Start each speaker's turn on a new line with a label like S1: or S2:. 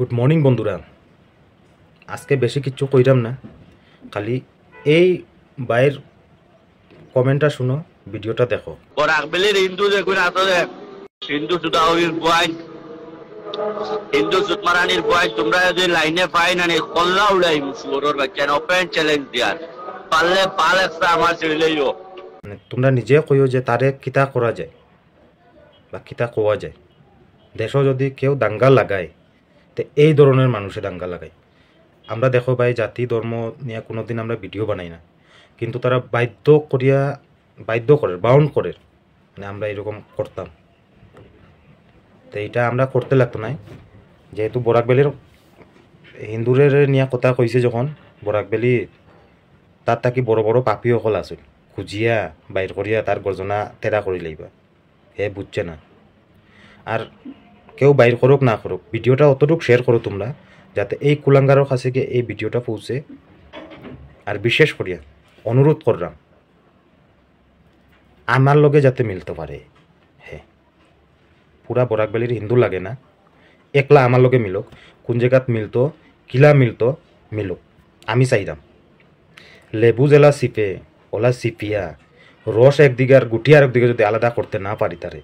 S1: Good morning বন্ধুরা। আজকে বেশি কিছু কইরাম না, খালি এই বাইর কমেন্টটা শুনো, ভিডিওটা দেখো।
S2: বরাকবেলির হিন্দু দেখুন আসলে হিন্দু সুদাউরির পয়েন্ট, হিন্দু সুতমারানির পয়েন্ট তোমরা যদি লাইনে পাই না কল্লা উড়াই মুসুরের বাচ্চা ওপেন চ্যালেঞ্জ দিয়ার পারলে পাল একটা আমার ছেলেইও
S1: মানে তোমরা নিজে কইও যে তারে কিতা করা যায় বা কিতা কোয়া যায়। দেশও যদি কেউ দাঙ্গা লাগায় তো এই ধরনের মানুষে দাঙ্গা লাগায়। আমরা দেখো ভাই, জাতি ধর্ম নিয়ে কোনোদিন আমরা ভিডিও বানাই না, কিন্তু তারা বাধ্য করে বাউন্ড করে, মানে আমরা এরকম করতাম। তো এইটা আমরা করতে লাগতো না, যেহেতু বরাকবেলির হিন্দুরের নিয়ে কথা কইছে যখন, বরাকবেলি তার তাকি বড় বড় পাপি সকল আছিল, খুঁজিয়া বাইর করিয়া তার গর্জনা তেরা করি লাইবা, হে বুঝছে না। আর কেউ বাইর করুক না করুক, ভিডিওটা অতটুকু শেয়ার করো তোমরা, যাতে এই কুলাঙ্গারের কাছে গিয়ে এই ভিডিওটা পৌঁছে। আর বিশেষ করিয়া অনুরোধ করলাম, আমার লগে যাতে মিলতে পারে। হ্যাঁ, পুরা বরাকবেলির হিন্দু লাগে না, একলা আমার লগে মিলক। কোন জায়গাত মিলতো, কিলা মিলতো, মিলুক। আমি চাইলাম লেবু জেলা সিপে ওলা সিপিয়া রস একদিকে আর গুটি আর একদিকে যদি আলাদা করতে না পারি তারে,